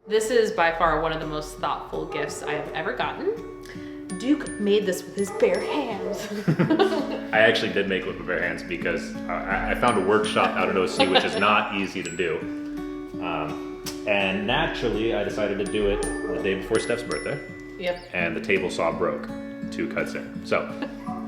This is by far one of the most thoughtful gifts I have ever gotten. Duke made this with his bare hands. I actually did make it with my bare hands because I found a workshop out in OC, which is not easy to do. And naturally, I decided to do it the day before Steph's birthday. Yep. And the table saw broke 2 cuts in. So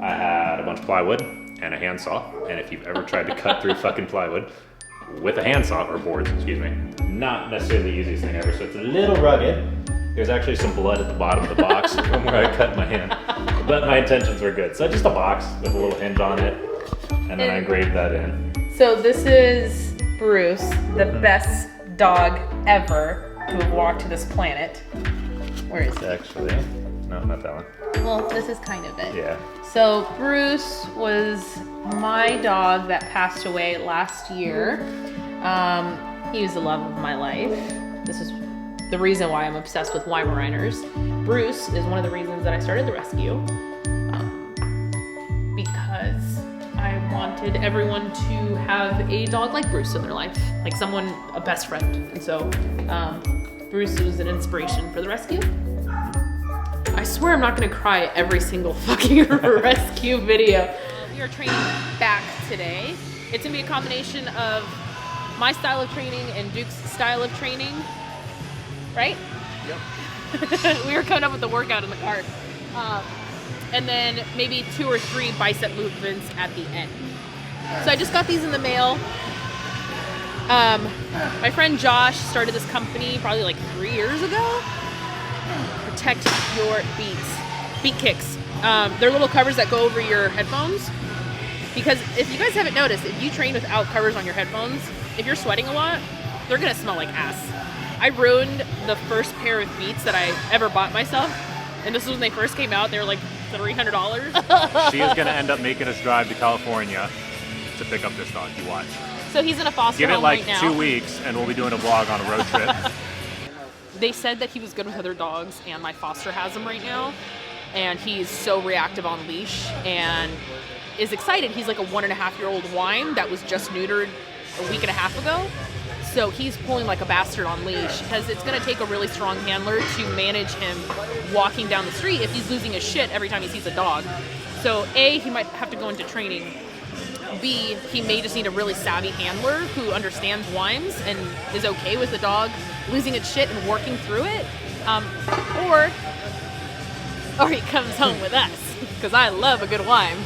I had a bunch of plywood and a handsaw. And if you've ever tried to cut through fucking plywood with a handsaw, or boards, excuse me, not necessarily the easiest thing ever. So it's a little rugged. There's actually some blood at the bottom of the box from where I cut my hand. But my intentions were good. So just a box with a little hinge on it. And then I engraved that in. So this is Bruce, the best dog ever to have walked to this planet. Where is it? Actually, no, not that one. Well, this is kind of it. Yeah. So Bruce was my dog that passed away last year. He was the love of my life. This is the reason why I'm obsessed with Weimaraners. Bruce is one of the reasons that I started the rescue. Because I wanted everyone to have a dog like Bruce in their life. Like someone, a best friend. And so Bruce was an inspiration for the rescue. I swear I'm not gonna cry every single fucking rescue video. We are training back today. It's gonna be a combination of my style of training and Duke's style of training, right? Yep. We were coming up with the workout in the car. And then maybe 2 or 3 bicep movements at the end. So I just got these in the mail. My friend Josh started this company probably like 3 years ago. Protect your beats. Beat kicks. They're little covers that go over your headphones. Because if you guys haven't noticed, if you train without covers on your headphones, if you're sweating a lot, they're gonna smell like ass. I ruined the first pair of beats that I ever bought myself. And this was when they first came out. They were like $300. She is gonna end up making us drive to California to pick up this dog. You watch. So he's in a foster home right now. Give it like 2 weeks and we'll be doing a vlog on a road trip. They said that he was good with other dogs, and my foster has him right now. And he's so reactive on leash and is excited. He's like a 1.5-year-old wine that was just neutered a week and a half ago. So he's pulling like a bastard on leash because it's gonna take a really strong handler to manage him walking down the street if he's losing his shit every time he sees a dog. So A, he might have to go into training. B, he may just need a really savvy handler who understands whines and is okay with the dog losing its shit and working through it. Or he comes home with us, because I love a good whine.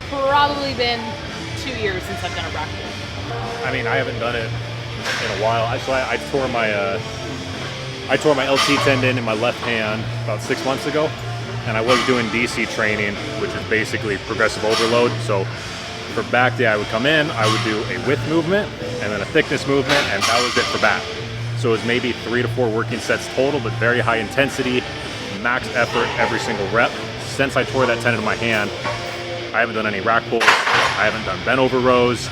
Probably been 2 years since I've done a rack pull. I mean, I haven't done it in a while. I tore my LT tendon in my left hand about 6 months ago, and I was doing DC training, which is basically progressive overload. So for back day, I would come in, I would do a width movement and then a thickness movement, and that was it for back. So it was maybe 3 to 4 working sets total, but very high intensity, max effort every single rep. Since I tore that tendon in my hand, I haven't done any rack pulls. I haven't done bent over rows.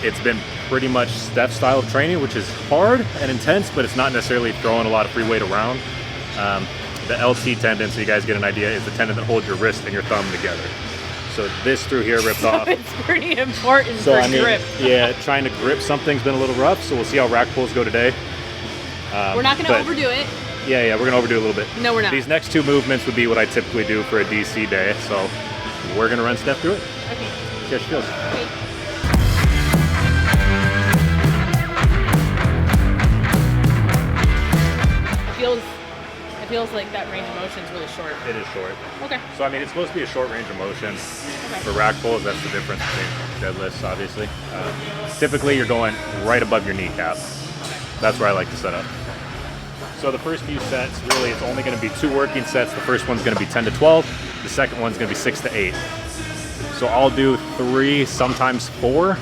It's been pretty much Steph's style of training, which is hard and intense, but it's not necessarily throwing a lot of free weight around. The LT tendon, so you guys get an idea, is the tendon that holds your wrist and your thumb together. So this through here ripped off. It's pretty important for grip. Yeah, trying to grip something's been a little rough, so we'll see how rack pulls go today. We're not going to overdo it. Yeah, we're going to overdo it a little bit. No, we're not. These next two movements would be what I typically do for a DC day, so we're going to run Steph through it. Okay. See how she feels. Okay. It feels like that range of motion is really short. It is short. Okay. So, I mean, it's supposed to be a short range of motion. Okay. For rack pulls, that's the difference between deadlifts, obviously. Typically, you're going right above your kneecap. That's where I like to set up. So the first few sets, really, it's only going to be 2 working sets. The first one's going to be 10 to 12. The second one's going to be 6 to 8. So I'll do 3, sometimes 4.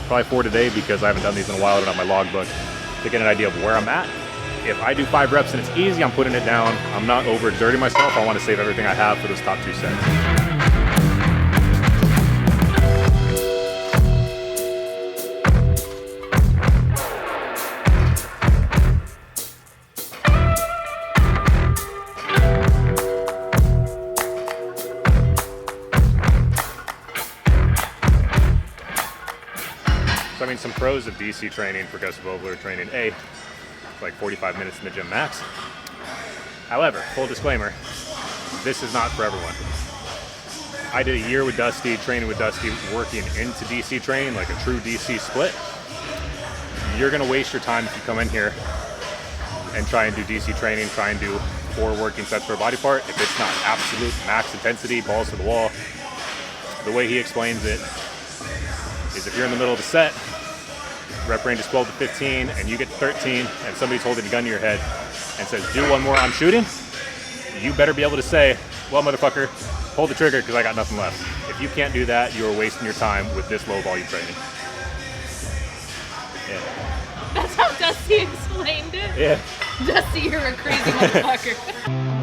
Probably 4 today because I haven't done these in a while. I don't have my logbook to get an idea of where I'm at. If I do 5 reps and it's easy, I'm putting it down. I'm not overexerting myself. I want to save everything I have for those top 2 sets. So, I mean, some pros of DC training, progressive overload training, it's like 45 minutes in the gym max. However, full disclaimer, this is not for everyone. I did a year with Dusty, training with Dusty, working into DC training, like a true DC split. You're gonna waste your time if you come in here and try and do DC training, try and do 4 working sets for a body part. If it's not absolute max intensity, balls to the wall, the way he explains it is if you're in the middle of a set, rep range is 12 to 15, and you get to 13, and somebody's holding a gun to your head and says, do 1 more, I'm shooting, you better be able to say, well, motherfucker, pull the trigger because I got nothing left. If you can't do that, you are wasting your time with this low volume training. Yeah. That's how Dusty explained it? Yeah. Dusty, you're a crazy motherfucker.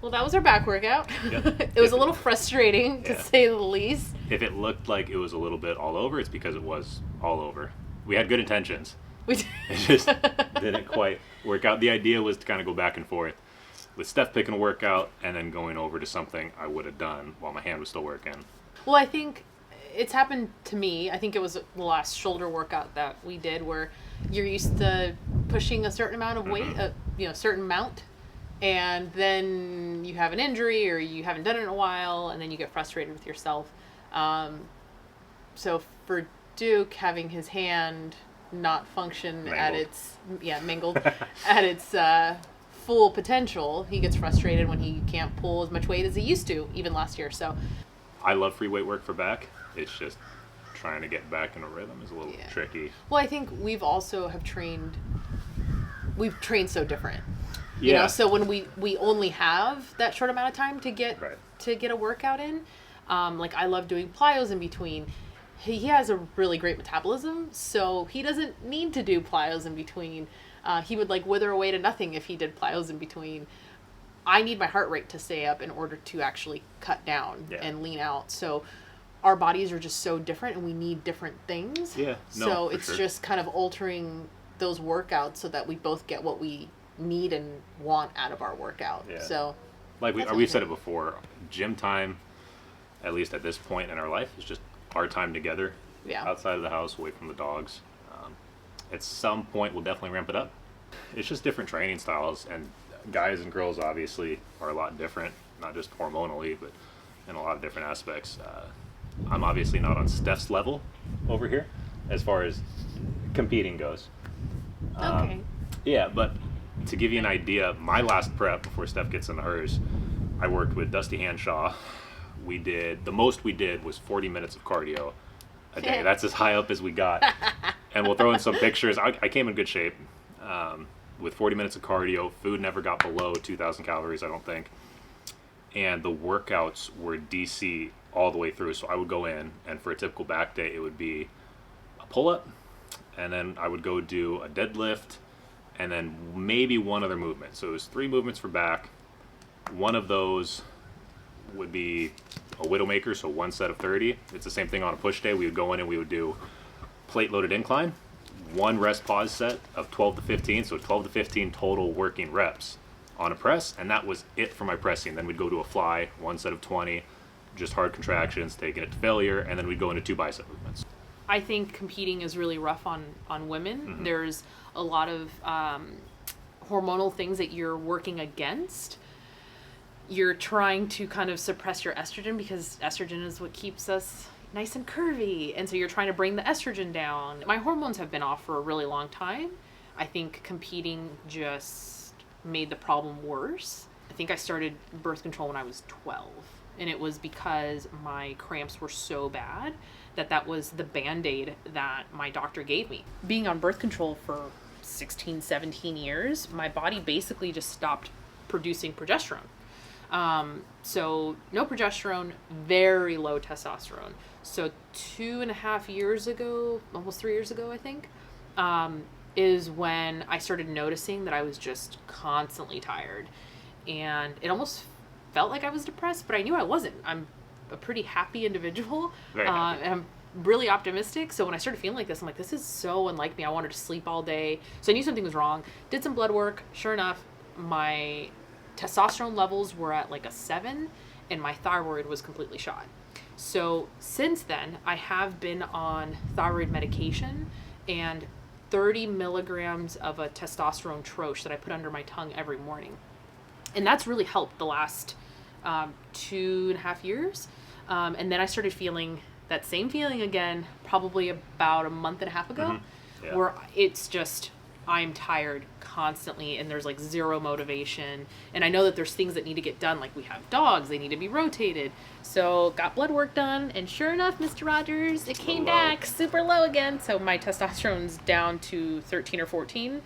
Well, that was our back workout. Yep. It was a little frustrating, to say the least. If it looked like it was a little bit all over, it's because it was all over. We had good intentions. It just didn't quite work out. The idea was to kind of go back and forth with Steph picking a workout and then going over to something I would have done while my hand was still working. Well, I think it's happened to me. I think it was the last shoulder workout that we did where you're used to pushing a certain amount of weight, a certain amount, and then you have an injury or you haven't done it in a while, and then you get frustrated with yourself. So for Duke, having his hand not function mangled. at its mangled at its full potential. He gets frustrated when he can't pull as much weight as he used to, even last year. So I love free weight work for back. It's just trying to get back in a rhythm is a little tricky. Well, I think we've trained so different. You know, so when we only have that short amount of time to get a workout in, like I love doing plyos in between. He has a really great metabolism, so he doesn't need to do plyos in between. He would like wither away to nothing if he did plyos in between. I need my heart rate to stay up in order to actually cut down and lean out. So our bodies are just so different and we need different things. Yeah. No, so it's just kind of altering those workouts so that we both get what we need and want out of our workout. Yeah. So like we've said it before, gym time, at least at this point in our life, is just our time together. Yeah. Outside of the house, away from the dogs. At some point, we'll definitely ramp it up. It's just different training styles, and guys and girls obviously are a lot different, not just hormonally, but in a lot of different aspects. I'm obviously not on Steph's level over here as far as competing goes. Okay. Yeah, but to give you an idea, my last prep before Steph gets into hers, I worked with Dusty Hanshaw. The most we did was 40 minutes of cardio a day. That's as high up as we got. And we'll throw in some pictures. I came in good shape with 40 minutes of cardio. Food never got below 2,000 calories, I don't think. And the workouts were DC all the way through. So I would go in, and for a typical back day, it would be a pull-up, and then I would go do a deadlift, and then maybe one other movement. So it was 3 movements for back. One of those would be a Widowmaker, so 1 set of 30. It's the same thing on a push day. We would go in and we would do plate loaded incline, 1 rest pause set of 12 to 15, so 12 to 15 total working reps on a press, and that was it for my pressing. Then we'd go to a fly, 1 set of 20, just hard contractions, taking it to failure, and then we'd go into 2 bicep movements. I think competing is really rough on women. Mm-hmm. There's a lot of hormonal things that you're working against. You're trying to kind of suppress your estrogen because estrogen is what keeps us nice and curvy. And so you're trying to bring the estrogen down. My hormones have been off for a really long time. I think competing just made the problem worse. I think I started birth control when I was 12. And it was because my cramps were so bad that was the Band-Aid that my doctor gave me. Being on birth control for 16, 17 years, my body basically just stopped producing progesterone. So no progesterone, very low testosterone. So 2.5 years ago, almost 3 years ago, I think, is when I started noticing that I was just constantly tired. And it almost felt like I was depressed, but I knew I wasn't. I'm a pretty happy individual. Very happy. And I'm really optimistic. So when I started feeling like this, I'm like, this is so unlike me. I wanted to sleep all day. So I knew something was wrong. Did some blood work. Sure enough, my testosterone levels were at like a 7 and my thyroid was completely shot. So since then, I have been on thyroid medication and 30 milligrams of a testosterone troche that I put under my tongue every morning. And that's really helped the last 2.5 years. And then I started feeling that same feeling again, probably about a month and a half ago, where it's just, I'm tired constantly and there's like zero motivation. And I know that there's things that need to get done. Like we have dogs, they need to be rotated. So got blood work done. And sure enough, Mr. Rogers, it came back super low again. So my testosterone's down to 13 or 14.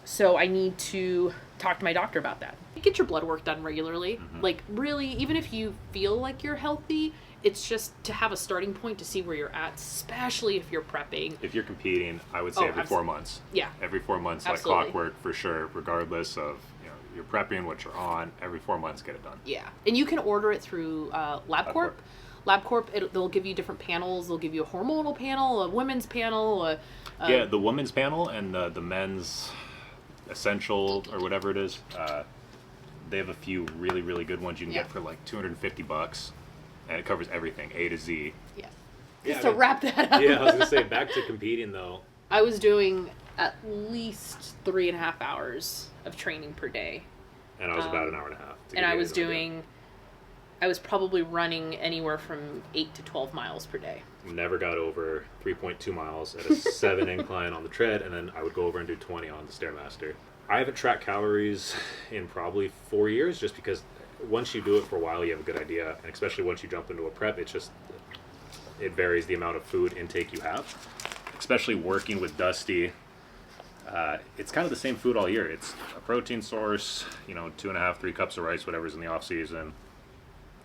So I need to talk to my doctor about that. Get your blood work done regularly. Mm-hmm. Like really, even if you feel like you're healthy, it's just to have a starting point to see where you're at, especially if you're prepping. If you're competing, I would say every 4 months. Yeah. Every 4 months, absolutely. Like clockwork for sure, regardless of you're prepping, what you're on. Every 4 months, get it done. Yeah. And you can order it through LabCorp. LabCorp, they'll give you different panels. They'll give you a hormonal panel, a women's panel. Yeah, the women's panel and the men's essential or whatever it is. They have a few really, really good ones you can get for like $250. And it covers everything, A to Z. Yeah. Just to wrap that up. Yeah, I was going to say, back to competing, though. I was doing at least 3.5 hours of training per day. And I was about an hour and a half. And I was probably running anywhere from 8 to 12 miles per day. Never got over 3.2 miles at a 7 incline on the tread, and then I would go over and do 20 on the Stairmaster. I haven't tracked calories in probably 4 years, just because once you do it for a while, you have a good idea, and especially once you jump into a prep, it varies the amount of food intake you have. Especially working with Dusty, it's kind of the same food all year. It's a protein source, 2.5, 3 cups of rice, whatever's in the off season,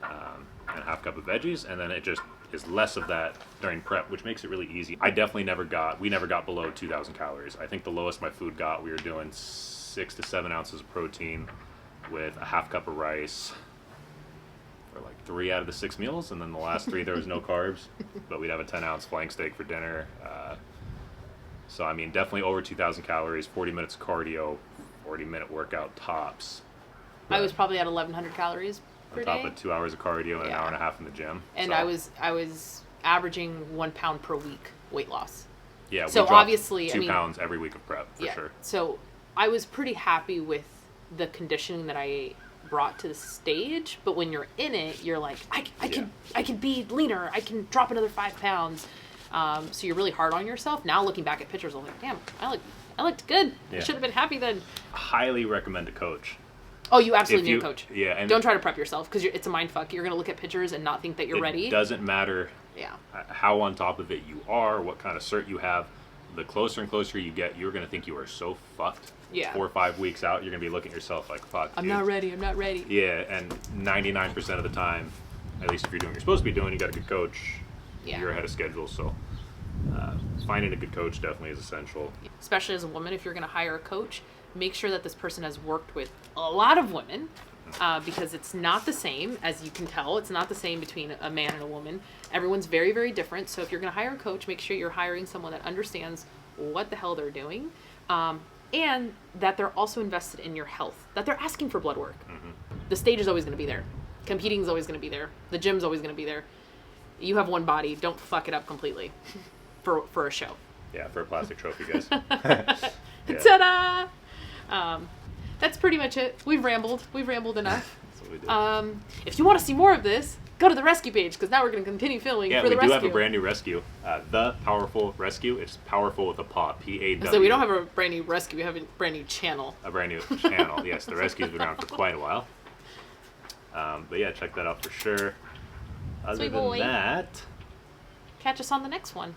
and a half cup of veggies, and then it just is less of that during prep, which makes it really easy. We never got below 2,000 calories. I think the lowest my food got, we were doing 6 to 7 ounces of protein with a half cup of rice for like 3 out of the 6 meals, and then the last 3 there was no carbs, but we'd have a 10-ounce flank steak for dinner. So I mean, definitely over 2,000 calories, 40 minutes of cardio, 40-minute workout tops. I was probably at 1,100 calories per On top day. of 2 hours of cardio and an hour and a half in the gym. And so, I was averaging 1 pound per week weight loss. Yeah, we so dropped obviously, 2 pounds every week of prep, for sure. So I was pretty happy with the conditioning that I brought to the stage, but when you're in it, you're like, I can be leaner, I can drop another 5 pounds. So you're really hard on yourself. Now looking back at pictures, I'm like, damn, I looked good. I should have been happy then. Highly recommend a coach. Oh, you absolutely need a coach. Yeah, and don't try to prep yourself, because it's a mind fuck. You're gonna look at pictures and not think that you're ready. It doesn't matter Yeah. how on top of it you are, what kind of cert you have. The closer and closer you get, you're gonna think you are so fucked. Yeah. 4 or 5 weeks out, you're gonna be looking at yourself like, fuck, I'm dude. not ready. I'm not ready. Yeah, and 99% of the time, at least if you're doing what you're supposed to be doing, you got a good coach. Yeah. You're ahead of schedule, so finding a good coach definitely is essential. Especially as a woman, if you're going to hire a coach, make sure that this person has worked with a lot of women, because it's not the same, as you can tell. It's not the same between a man and a woman. Everyone's very, very different. So if you're going to hire a coach, make sure you're hiring someone that understands what the hell they're doing, and that they're also invested in your health, that they're asking for blood work. Mm-hmm. The stage is always going to be there. Competing is always going to be there. The gym's always going to be there. You have one body. Don't fuck it up completely for a show. Yeah, for a plastic trophy, guys. Yeah. Ta-da! That's pretty much it. We've rambled enough. That's what we did. If you want to see more of this, go to the rescue page, because now we're going to continue filming for the rescue. Yeah, we do have a brand new rescue. The Powerful Rescue. It's powerful with a paw. P-A-W. So we don't have a brand new rescue. We have a brand new channel. A brand new channel. Yes, the rescue's been around for quite a while. But yeah, check that out for sure. Other Sweet than boy. that... Catch us on the next one.